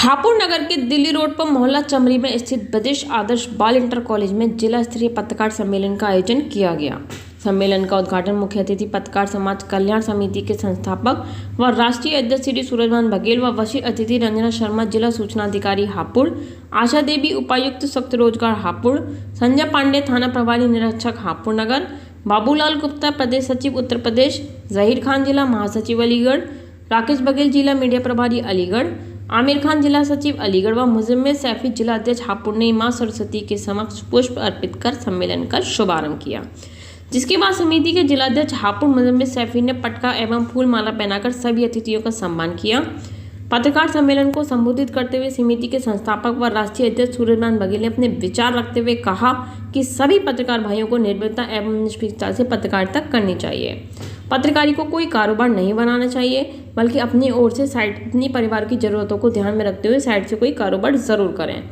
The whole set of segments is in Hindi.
हापुड़ नगर के दिल्ली रोड पर मोहल्ला चमरी में स्थित ब्रजेश आदर्श बाल इंटर कॉलेज में जिला स्तरीय पत्रकार सम्मेलन का आयोजन किया गया। सम्मेलन का उद्घाटन मुख्य अतिथि पत्रकार समाज कल्याण समिति के संस्थापक व राष्ट्रीय अध्यक्ष श्री सूरजभान बघेल व विशिष्ट अतिथि रंजना शर्मा, जिला सूचना अधिकारी हापुड़, आशा देवी उपायुक्त सख्त रोजगार हापुड़, संजय पांडे थाना प्रभारी निरीक्षक हापुड़ नगर, बाबूलाल गुप्ता प्रदेश सचिव उत्तर प्रदेश, जहीर खान जिला महासचिव अलीगढ़, राकेश बघेल जिला मीडिया प्रभारी अलीगढ़, आमिर खान जिला सचिव अलीगढ़ व मुजम्मिल सैफी जिला अध्यक्ष हापुड़ ने मां सरस्वती के समक्ष पुष्प अर्पित कर सम्मेलन का शुभारंभ किया, जिसके बाद समिति के जिलाध्यक्ष हापुड़ मुजम्मिल सैफी ने पटका एवं फूल माला पहनाकर सभी अतिथियों का सम्मान किया। पत्रकार सम्मेलन को संबोधित करते हुए समिति के संस्थापक व राष्ट्रीय अध्यक्ष सूरजभान बघेल ने अपने विचार रखते हुए कहा कि सभी पत्रकार भाइयों को निर्भीकता एवं निष्पक्षता से पत्रकारिता करनी चाहिए। पत्रकारी को कोई कारोबार नहीं बनाना चाहिए, बल्कि अपनी ओर से अपनी परिवार की जरूरतों को ध्यान में रखते हुए साइड से कोई कारोबार जरूर करें,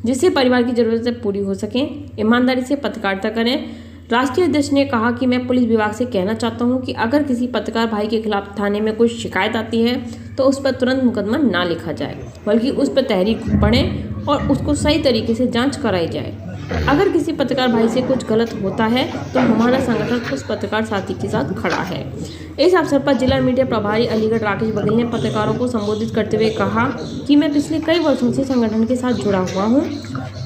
जिससे परिवार की जरूरतें पूरी हो सकें। ईमानदारी से पत्रकारिता करें। राष्ट्रीय अध्यक्ष ने कहा कि मैं पुलिस विभाग से कहना चाहता हूं कि अगर किसी पत्रकार भाई के खिलाफ थाने में कोई शिकायत आती है तो उस पर तुरंत मुकदमा ना लिखा जाए, बल्कि उस पर तहरीर पढ़े और उसको सही तरीके से जांच कराई जाए। अगर किसी पत्रकार भाई से कुछ गलत होता है तो हमारा संगठन उस पत्रकार साथी के साथ खड़ा है। इस अवसर पर जिला मीडिया प्रभारी अलीगढ़ राकेश बघेल ने पत्रकारों को संबोधित करते हुए कहा कि मैं पिछले कई वर्षों से संगठन के साथ जुड़ा हुआ हूँ।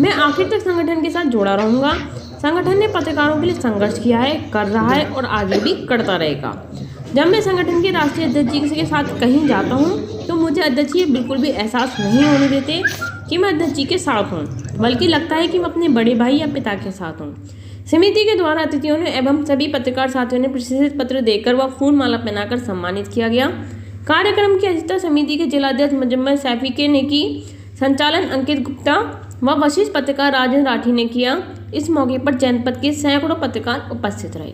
मैं आखिर तक संगठन के साथ जुड़ा रहूँगा। संगठन ने पत्रकारों के लिए संघर्ष किया है, कर रहा है और आगे भी करता रहेगा। जब मैं संगठन के राष्ट्रीय अध्यक्ष जी के साथ कहीं जाता हूँ तो मुझे अध्यक्ष जी बिल्कुल भी एहसास नहीं होने देते कि मैं अध्यक्ष जी के साथ हूँ, बल्कि लगता है कि मैं अपने बड़े भाई या पिता के साथ हूँ। समिति के द्वारा अतिथियों ने एवं सभी पत्रकार साथियों ने प्रशस्ति पत्र देकर व फूल माला पहनाकर सम्मानित किया गया। कार्यक्रम की अध्यक्षता समिति के जिलाध्यक्ष मुजम्मिल सैफी के ने की, संचालन अंकित गुप्ता व वरिष्ठ पत्रकार राजेंद्र राठी ने किया। इस मौके पर जनपद के सैकड़ों पत्रकार उपस्थित रहे।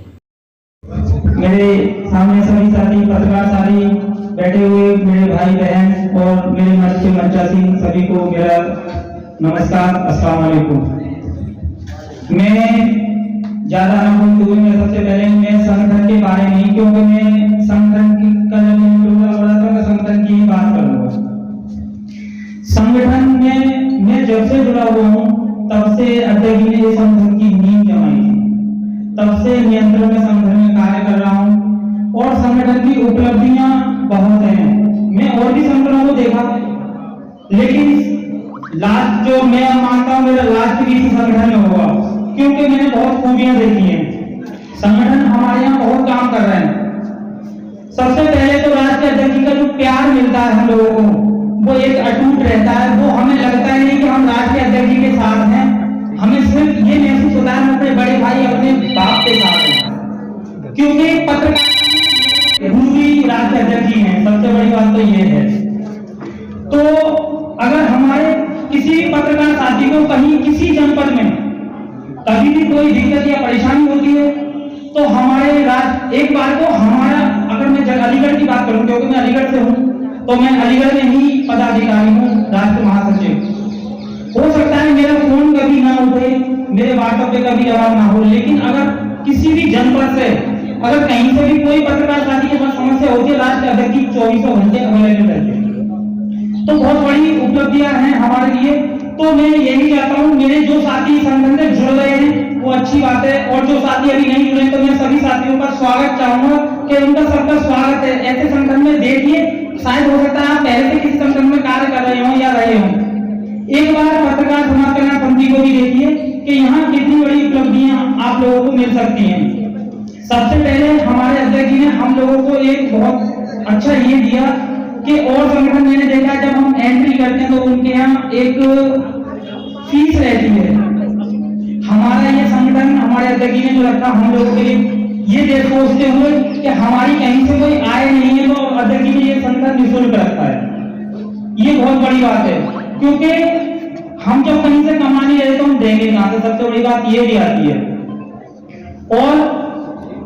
मेरे सामने सभी साथी पत्रकार साथी बैठे हुए मेरे भाई बहन और मेरे मंच के मंचासी सभी को मेरा नमस्कार, अस्सलाम वालेकुम। मैं ज्यादा ना बोलते हुए मैं सबसे पहले मैं संगठन के बारे में, क्योंकि मैं संगठन की संगठन की बात करूंगा। संगठन में मैं जब से जुड़ा हुआ हूँ तब से अध्यक्ष ने इस संगठन की नींव जमाई थी, तब से नियंत्रण में संगठन में कार्य कर रहा हूँ और संगठन की उपलब्धियां बहुत हैं। मैं और भी संगठनों को देखा, लेकिन लास्ट जो मैं मानता हूँ मेरा लास्ट भी इसी संगठन में होगा, क्योंकि मैंने बहुत खूबियां देखी हैं। संगठन हमारे यहाँ बहुत काम कर रहे हैं। सबसे पहले तो राष्ट्रीय अध्यक्ष जी का जो प्यार मिलता है हम लोगों को, वो एक अटूट रहता है। वो हमें लगता है कि हम राष्ट्रीय अध्यक्ष जी के साथ हैं, हमें सिर्फ ये महसूस होता है हम अपने बड़े भाई अपने बाप के साथ हैं, क्योंकि पत्रकार भी राष्ट्रीय अध्यक्ष जी हैं। सबसे बड़ी बात तो ये है। तो अगर हमारे किसी पत्रकार साथी को कहीं किसी जनपद में कभी भी कोई दिक्कत या परेशानी होती है तो हमारे एक बार को हमारा, अगर मैं अलीगढ़ की बात करूं क्योंकि मैं अलीगढ़ से हूं, तो मैं अलीगढ़ में ही पदाधिकारी हूँ, राष्ट्रीय महासचिव। हो सकता है मेरा फोन कभी ना उठे, मेरे व्हाट्सएप पे कभी जवाब ना हो, लेकिन अगर किसी भी जनपद से अगर कहीं से भी कोई पत्रकार साथी के पास समस्या होती है, राष्ट्रीय अध्यक्ष जी 24 घंटे अवेलेबल रहते हैं। तो बहुत बड़ी उपलब्धियां हैं हमारे लिए। तो मैं यही चाहता हूँ मेरे जो साथी संगठन से जुड़ रहे हैं वो अच्छी बात है, और जो साथी अभी नहीं जुड़े तो मैं सभी साथियों का स्वागत चाहूंगा कि उनका सबका स्वागत है। ऐसे संगठन में देखिए, शायद हो सकता है आप पहले से किसी संगठन में कार्य कर रहे हो या रहे हो। एक बार पत्रकार समाज कल्याण समिति को भी देखिए कि यहाँ कितनी बड़ी उपलब्धियां आप लोगों को मिल सकती हैं। सबसे पहले हमारे अध्यक्ष जी ने हम लोगों को एक बहुत अच्छा ये दिया कि और संगठन मैंने देखा जब हम एंट्री करते हैं तो उनके यहाँ एक फीस रहती है। हमारा ये संगठन हमारे अध्यक्ष जी ने जो रखा हम लोगों के लिए, ये सोचते हुए कि हमारी कहीं से कोई आय नहीं है तो अध्यक्ष जी ने ये संगठन निःशुल्क रखा है। ये बहुत बड़ी बात है, क्योंकि हम जब कहीं से कमाने जाए तो हम देंगे कहां से, सबसे बड़ी बात ये भी आती है। और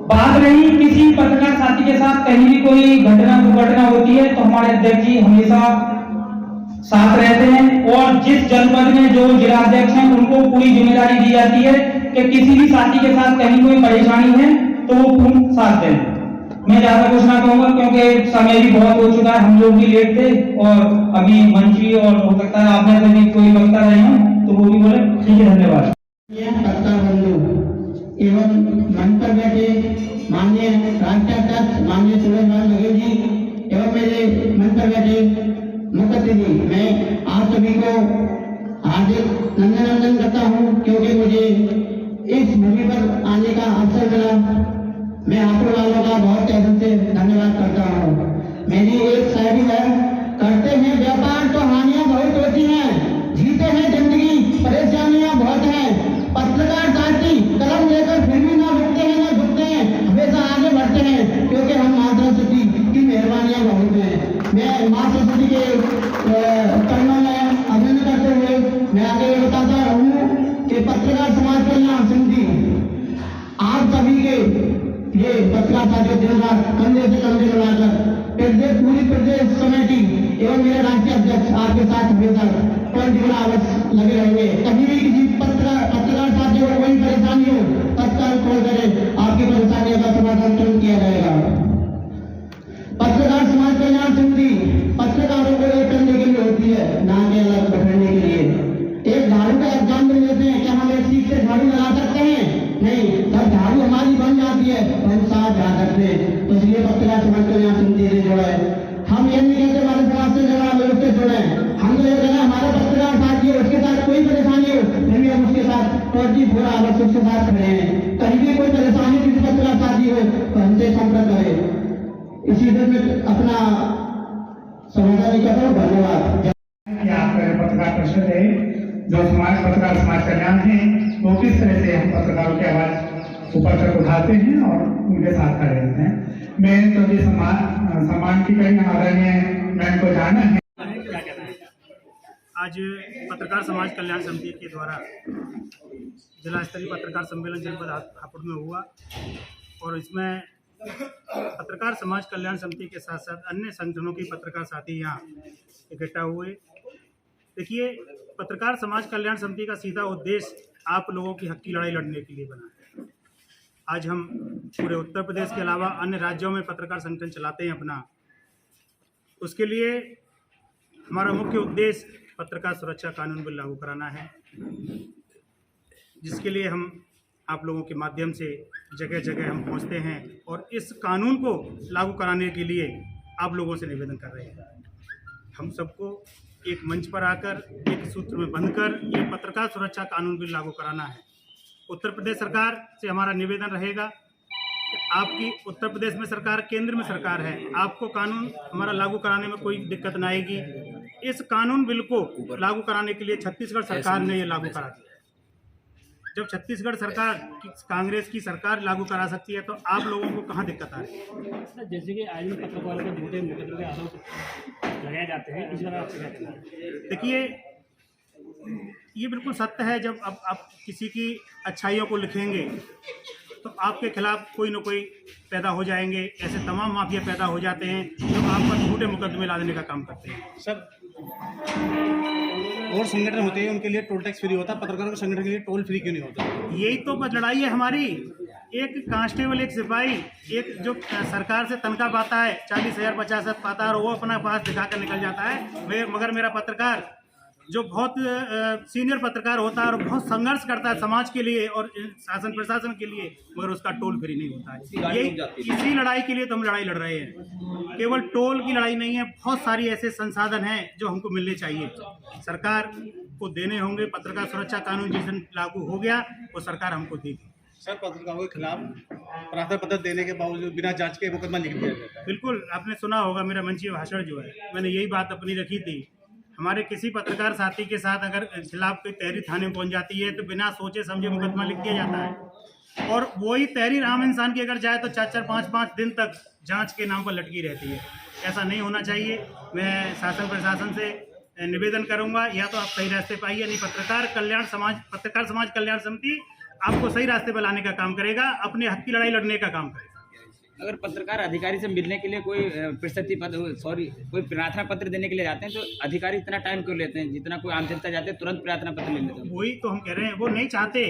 बात रही किसी पत्रकार साथी के साथ कहीं भी कोई घटना दुर्घटना होती है तो हमारे अध्यक्ष जी हमेशा साथ रहते हैं, और जिस जनपद में जो जिलाध्यक्ष हैं उनको पूरी जिम्मेदारी दी जाती है कि किसी भी साथी के साथ कहीं कोई परेशानी है तो वो पूर्ण साथ दें। मैं ज्यादा कुछ ना कहूंगा क्योंकि समय भी बहुत हो चुका है, हम लोग भी लेट थे और अभी मंत्री और हो सकता है आप में से भी कोई वक्ता रहे हो तो वो भी बोले। ठीक है, धन्यवाद। पत्रकार बंधु एवं मंच पर बैठे माननीय राष्ट्रीय अध्यक्ष माननीय सुरेश बघेल जी एवं मेरे मंच पर बैठे मुख्य अतिथि, मैं आप सभी को हार्दिक अभिनंदन करता हूं क्योंकि मुझे इस भूमि पर आने का अवसर मिला। मैं आप वालों का बहुत दिल से धन्यवाद करता हूं। मेरी एक शायरी है, करते हैं व्यापार तो हानियां बहुत होती हैं, जीते हैं जिंदगी परेशानियां बहुत हैं, पत्रकार साथी कलम लेकर फिर भी ना रुकते हैं ना झुकते हैं, हमेशा आगे बढ़ते हैं क्योंकि हम माँ सरस्वती की मेहरबानियां बहुत हैं। मैं माँ सरस्वती के चरणों में अभिनंदन करते हुए मैं आगे बताता हूँ कि पत्रकार समाज कल्याण समिति आप सभी के ये पत्रकार साथियों दिन रात कंधे से कंधे मिलाकर पूरी प्रदेश कमेटी एवं मेरे राष्ट्रीय अध्यक्ष आपके साथ हमेशा 24 आवर्स लगे रहेंगे। कभी भी किसी पत्रकार साथियों को कोई परेशानी हो तत्काल कॉल करें, आपकी परेशानियों का समाधान तुरंत किया जाएगा। पत्रकार समाज कल्याण समिति पत्रकारों को एक करने के लिए होती है, ना कि अलग बैठने के लिए। एक झाड़ू का एग्जाम दे देते हैं, क्या हम एक सीट से झाड़ू लगा सकते हैं? नहीं, तब झाड़ू हमारी बन जाती है तो हम साथ जा सकते हैं। तो इसलिए पत्रकार समाज कल्याण समिति से जुड़ा है। हम ये नहीं कहते हमारे समाज से जुड़ा, लोग से जुड़े, हम तो ये कहना हमारे पत्रकार साथी है, उसके साथ कोई परेशानी हो फिर भी हम उसके साथ 24 आवर्स उसके साथ खड़े हैं। कहीं भी कोई परेशानी किसी पत्रकार साथी हो तो हमसे संपर्क करें। इसी तरह में अपना समाधान करता हूँ। धन्यवाद। आप पत्रकार परिषद है जो पत्रकार समाज कल्याण है, तो किस तरह से हम पत्रकारों की आवाज ऊपर तक उठाते हैं और उनके साथ खड़े रहते हैं। मैं तो ये सम्मान की कहीं आदरणीय मैम को जाना है। आज पत्रकार समाज कल्याण समिति के द्वारा जिला स्तरीय पत्रकार सम्मेलन जनपद हापुड़ में हुआ और इसमें पत्रकार समाज कल्याण समिति के साथ साथ अन्य संगठनों के पत्रकार साथी यहाँ इकट्ठा हुए। देखिए, पत्रकार समाज कल्याण समिति का सीधा उद्देश्य आप लोगों की हक की लड़ाई लड़ने के लिए बना है। आज हम पूरे उत्तर प्रदेश के अलावा अन्य राज्यों में पत्रकार संगठन चलाते हैं अपना। उसके लिए हमारा मुख्य उद्देश्य पत्रकार सुरक्षा कानून बिल लागू कराना है, जिसके लिए हम आप लोगों के माध्यम से जगह जगह हम पहुंचते हैं और इस कानून को लागू कराने के लिए आप लोगों से निवेदन कर रहे हैं। हम सबको एक मंच पर आकर एक सूत्र में बंधकर ये पत्रकार सुरक्षा कानून बिल लागू कराना है। उत्तर प्रदेश सरकार से हमारा निवेदन रहेगा कि आपकी उत्तर प्रदेश में सरकार, केंद्र में सरकार है, आपको कानून हमारा लागू कराने में कोई दिक्कत ना आएगी। इस कानून बिल को लागू कराने के लिए छत्तीसगढ़ सरकार ने ये लागू करा दिया। जब छत्तीसगढ़ सरकार कांग्रेस की सरकार लागू करा सकती है तो आप लोगों को कहाँ दिक्कत आ रही है? जैसे कि आज में पत्रकारों को झूठे मुकदमे के आरोप लगाए जाते हैं, इस बार आपसे क्या कहना है? देखिए, ये बिल्कुल सत्य है। जब अब आप किसी की अच्छाइयों को लिखेंगे तो आपके खिलाफ कोई न कोई पैदा हो जाएंगे। ऐसे तमाम माफिया पैदा हो जाते हैं जो आप पर झूठे मुकदमे ला देने का काम करते हैं। सर, और संगठन होते हैं उनके लिए टोल टैक्स फ्री होता है, पत्रकारों के संगठन के लिए टोल फ्री क्यों नहीं होता? यही तो लड़ाई है हमारी। एक कांस्टेबल, एक सिपाही, एक जो सरकार से तनख्वाह पाता है 40,000 50,000 पाता है और वो अपना पास दिखाकर निकल जाता है, मगर मेरा पत्रकार जो बहुत सीनियर पत्रकार होता है और बहुत संघर्ष करता है समाज के लिए और शासन प्रशासन के लिए, मगर उसका टोल फ्री नहीं होता है। यही इसी लड़ाई के लिए तो हम लड़ाई लड़ रहे हैं। केवल टोल की लड़ाई नहीं है, बहुत सारी ऐसे संसाधन हैं जो हमको मिलने चाहिए, सरकार को देने होंगे। पत्रकार सुरक्षा कानून जिस दिन लागू हो गया वो सरकार हमको देगी। सर, पत्रकारों के खिलाफ प्रार्थना पत्र देने के बावजूद बिना जांच के मुकदमा लिख दिया जाता है। बिल्कुल, आपने सुना होगा मेरा मंचीय भाषण जो है, मैंने यही बात अपनी रखी थी। हमारे किसी पत्रकार साथी के साथ अगर खिलाफ कोई तहरीर थाने में पहुंच जाती है तो बिना सोचे समझे मुकदमा लिख दिया जाता है और वही तहरीर आम इंसान की अगर जाए तो 4-4 5-5 दिन तक जांच के नाम पर लटकी रहती है। ऐसा नहीं होना चाहिए। मैं शासन प्रशासन से निवेदन करूंगा, या तो आप सही रास्ते पर आइए, नहीं पत्रकार समाज कल्याण समिति आपको सही रास्ते पर लाने का काम करेगा, अपने हक की लड़ाई लड़ने का काम करेगा। अगर पत्रकार अधिकारी से मिलने के लिए कोई कोई प्रार्थना पत्र देने के लिए जाते हैं तो अधिकारी इतना टाइम क्यों लेते हैं? जितना कोई आम जनता जाते हैं तुरंत प्रार्थना पत्र ले लेते हैं। वही तो हम कह रहे हैं, वो नहीं चाहते।